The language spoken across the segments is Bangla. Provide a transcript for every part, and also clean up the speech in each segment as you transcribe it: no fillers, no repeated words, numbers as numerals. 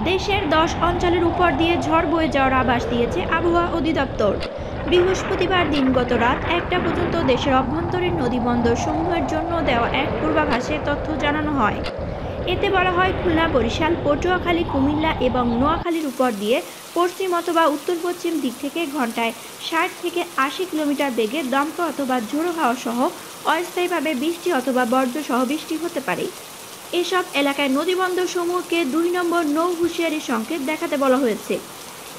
দেশের 10 অঞ্চলের উপর দিয়ে ঝড় বয়ে যাওয়ার আভাস দিয়েছে আবহাওয়া অধিদপ্তর। বৃহস্পতিবার দিনগত রাত 1টা পর্যন্ত দেশের অভ্যন্তরীণ নদীবন্দর সমূহের জন্য দেওয়া এক পূর্বাভাসে তথ্য জানানো হয়। এতে বলা হয়, খুলনা, বরিশাল, পটুয়াখালী, কুমিল্লা এবং নোয়াখালীর উপর দিয়ে পশ্চিম অথবা উত্তর পশ্চিম দিক থেকে ঘন্টায় 60 থেকে 80 কিলোমিটার বেগে দমকা অথবা ঝোড়ো হাওয়া সহ অস্থায়ীভাবে বৃষ্টি অথবা বজ্রসহ বৃষ্টি হতে পারে। এসব এলাকায় নদীবন্দর সমূহকে 2 নম্বর নৌ হুঁশিয়ারি সংকেত দেখাতে বলা হয়েছে।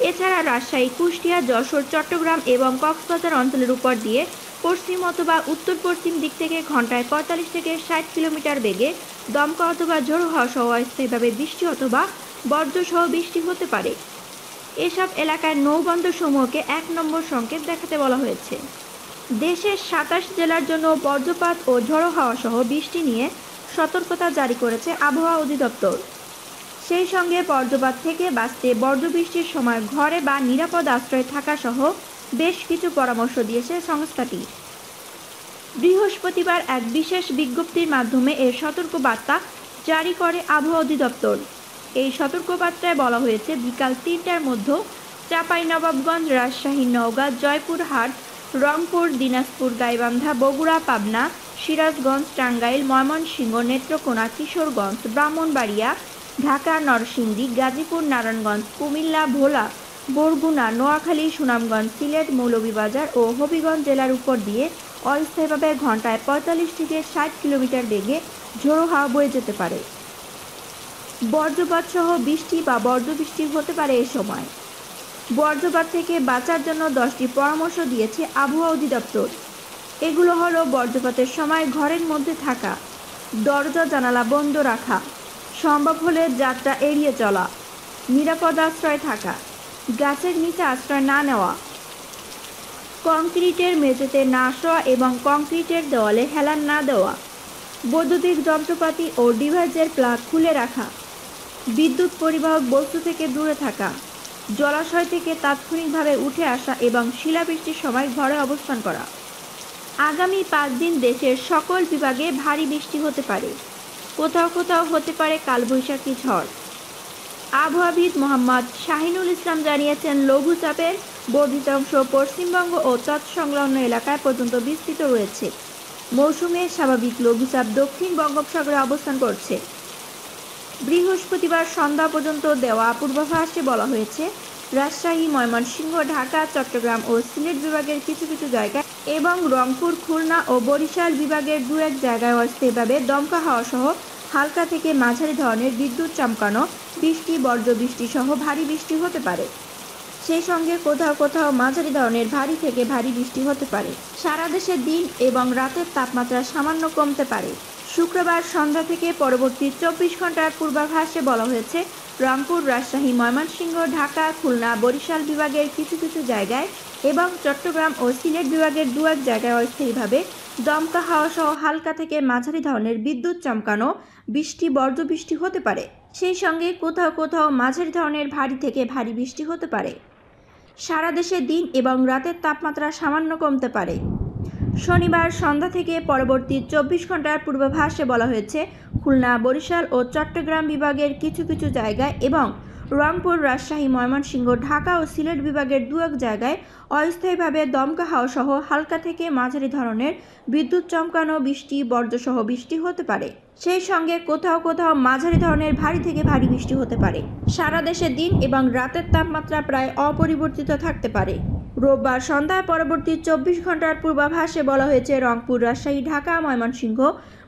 এছাড়া রাজশাহী, কুষ্টিয়া, যশোর, চট্টগ্রাম এবং কক্সবাজার অঞ্চলের উপর দিয়ে পশ্চিম অথবা উত্তর পশ্চিম দিক থেকে ঘন্টায় 45 থেকে 60 কিলোমিটার বেগে দমকা অথবা ঝোড়ো হাওয়া সহ অস্থায়ীভাবে বৃষ্টি অথবা বজ্রসহ বৃষ্টি হতে পারে। এসব এলাকায় নৌবন্দর সমূহকে 1 নম্বর সংকেত দেখাতে বলা হয়েছে। দেশের 27 জেলার জন্য বজ্রপাত ও ঝোড়ো হাওয়া সহ বৃষ্টি নিয়ে সতর্কতা জারি করেছে আবহাওয়া অধিদপ্তর। সেই সঙ্গে বজ্রপাত থেকে বাঁচতে বজ্রবৃষ্টির সময় ঘরে বা নিরাপদ আশ্রয়ে থাকা সহ বেশ কিছু পরামর্শ দিয়েছে সংস্থাটি। বৃহস্পতিবার এক বিশেষ বিজ্ঞপ্তির মাধ্যমে এর সতর্কবার্তা জারি করে আবহাওয়া অধিদপ্তর। এই সতর্কবার্তায় বলা হয়েছে, বিকাল 3টার মধ্যে চাঁপাইনবাবগঞ্জ, রাজশাহী, নওগাঁ, জয়পুরহাট, রংপুর, দিনাজপুর, গাইবান্ধা, বগুড়া, পাবনা, সিরাজগঞ্জ, টাঙ্গাইল, ময়মনসিংহ, নেত্রকোনা, কিশোরগঞ্জ, ব্রাহ্মণবাড়িয়া, ঢাকা, নরসিংদী, গাজীপুর, নারায়ণগঞ্জ, কুমিল্লা, ভোলা, বরগুনা, নোয়াখালী, সুনামগঞ্জ, সিলেট, মৌলভীবাজার ও হবিগঞ্জ জেলার উপর দিয়ে অস্থায়ীভাবে ঘন্টায় 45 থেকে 60 কিলোমিটার বেগে ঝোড়ো হাওয়া বয়ে যেতে পারে। বজ্রপাত সহ বৃষ্টি বা বজ্রবৃষ্টি হতে পারে। এ সময় বজ্রপাত থেকে বাঁচার জন্য 10টি পরামর্শ দিয়েছে আবহাওয়া অধিদপ্তর। এগুলো হলো: বজ্রপাতের সময় ঘরের মধ্যে থাকা, দরজা জানালা বন্ধ রাখা, সম্ভব হলে যাত্রা এড়িয়ে চলা, নিরাপদ আশ্রয় থাকা, গাছের নিচে আশ্রয় না নেওয়া, কংক্রিটের মেঝেতে না শোয়া এবং কংক্রিটের দেওয়ালে হেলান না দেওয়া, বৈদ্যুতিক যন্ত্রপাতি ও ডিভাইসের প্লাগ খুলে রাখা, বিদ্যুৎ পরিবাহক বস্তু থেকে দূরে থাকা, জলাশয় থেকে তাৎক্ষণিকভাবে উঠে আসা এবং শিলাবৃষ্টির সময় ঘরে অবস্থান করা। আগামী 5 দিন দেশের সকল বিভাগে ভারী বৃষ্টি হতে পারে। কোথাও কোথাও হতে পারে কালবৈশাখী ঝড়। আবহাওয়াবিদ মোহাম্মদ শাহিনুল ইসলাম জানিয়েছেন, লঘুচাপের বর্ধিত অংশ পশ্চিমবঙ্গ ও তৎসংলগ্ন এলাকায় পর্যন্ত বিস্তৃত রয়েছে। মৌসুমে স্বাভাবিক লঘুচাপ দক্ষিণ বঙ্গোপসাগরে অবস্থান করছে। বৃহস্পতিবার সন্ধ্যা পর্যন্ত দেওয়া পূর্বাভাসে বলা হয়েছে, রাজশাহী, ময়মনসিংহ, ঢাকা, চট্টগ্রাম ও সিলেট বিভাগের কিছু কিছু জায়গায় এবং রংপুর, খুলনা ও বরিশাল বিভাগের 2-1 জায়গায় অস্থায়ীভাবে দমকা হাওয়া সহ হালকা থেকে মাঝারি ধরনের বিদ্যুৎ চমকানো বৃষ্টি, বজ্রবৃষ্টি সহ ভারী বৃষ্টি হতে পারে। সেই সঙ্গে কোথাও কোথাও মাঝারি ধরনের ভারী থেকে ভারী বৃষ্টি হতে পারে। সারা দেশে দিন এবং রাতের তাপমাত্রা সামান্য কমতে পারে। শুক্রবার সন্ধ্যা থেকে পরবর্তী 24 ঘন্টার পূর্বাভাসে বলা হয়েছে, রংপুর, রাজশাহী, ময়মনসিংহ, ঢাকা, খুলনা, বরিশাল বিভাগের কিছু কিছু জায়গায় এবং চট্টগ্রাম ও সিলেট বিভাগের 2-1 জায়গায় অস্থায়ীভাবে দমকা হাওয়া সহ হালকা থেকে মাঝারি ধরনের বিদ্যুৎ চমকানো বৃষ্টি, বজ্রবৃষ্টি হতে পারে। সেই সঙ্গে কোথাও কোথাও মাঝারি ধরনের ভারী থেকে ভারী বৃষ্টি হতে পারে। সারা দেশে দিন এবং রাতের তাপমাত্রা সামান্য কমতে পারে। শনিবার সন্ধ্যা থেকে পরবর্তী 24 ঘন্টার পূর্বাভাসে বলা হয়েছে, খুলনা, বরিশাল ও চট্টগ্রাম বিভাগের কিছু কিছু জায়গায় এবং রংপুর, রাজশাহী, ময়মনসিংহ, ঢাকা ও সিলেট বিভাগের 2-1 জায়গায় অস্থায়ীভাবে দমকা হাওয়া সহ হালকা থেকে মাঝারি ধরনের বিদ্যুৎ চমকানো বৃষ্টি, বজ্রসহ বৃষ্টি হতে পারে। সেই সঙ্গে কোথাও কোথাও মাঝারি ধরনের ভারী থেকে ভারী বৃষ্টি হতে পারে। সারা দেশে দিন এবং রাতের তাপমাত্রা প্রায় অপরিবর্তিত থাকতে পারে। রোববার সন্ধ্যায় পরবর্তী 24 ঘন্টার পূর্বাভাসে বলা হয়েছে, রংপুর, রাজশাহী, ঢাকা, ময়মনসিংহ,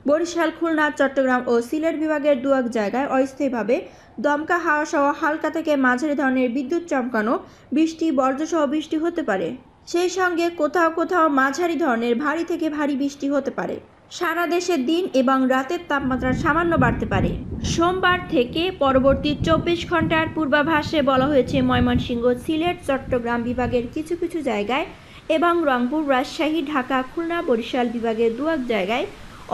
বরিশাল, খুলনা, চট্টগ্রাম ও সিলেট বিভাগের 2-1 জায়গায় অস্থায়ীভাবে দমকা হাওয়া সহ হালকা থেকে মাঝারি ধরনের বিদ্যুৎ চমকানো বৃষ্টি, বজ্রসহ বৃষ্টি হতে পারে। সেই সঙ্গে কোথাও কোথাও মাঝারি ধরনের ভারী থেকে ভারী বৃষ্টি হতে পারে। সারা দেশে দিন এবং রাতের তাপমাত্রা সামান্য বাড়তে পারে। সোমবার থেকে পরবর্তী 24 ঘন্টার পূর্বাভাসে বলা হয়েছে, ময়মনসিংহ, সিলেট, চট্টগ্রাম বিভাগের কিছু কিছু জায়গায় এবং রংপুর, রাজশাহী, ঢাকা, খুলনা, বরিশাল বিভাগের 2-1 জায়গায়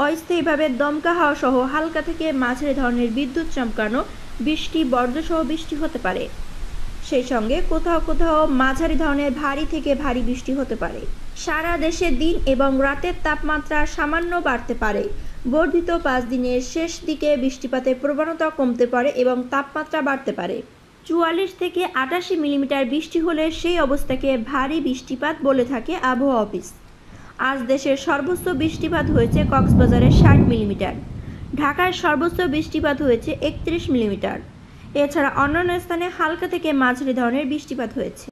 অস্থায়ীভাবে দমকা হাওয়া সহ হালকা থেকে মাঝারি ধরনের বিদ্যুৎ চমকানো বৃষ্টি, বজ্রসহ বৃষ্টি হতে পারে। সেই সঙ্গে কোথাও কোথাও মাঝারি ধরনের ভারী থেকে ভারী বৃষ্টি হতে পারে। সারা দেশে দিন এবং রাতের তাপমাত্রা সামান্য বাড়তে পারে। বর্ধিত 5 দিনের শেষ দিকে বৃষ্টিপাতের প্রবণতা কমতে পারে এবং তাপমাত্রা বাড়তে পারে। 44 থেকে 88 মিলিমিটার বৃষ্টি হলে সেই অবস্থাকে ভারী বৃষ্টিপাত বলে থাকে আবহাওয়া অফিস। আজ দেশের সর্বোচ্চ বৃষ্টিপাত হয়েছে কক্সবাজারে 60 মিলিমিটার, ঢাকায় সর্বোচ্চ বৃষ্টিপাত হয়েছে 31 মিলিমিটার। এছাড়া অন্যান্য স্থানে হালকা থেকে মাঝারি ধরনের বৃষ্টিপাত হয়েছে।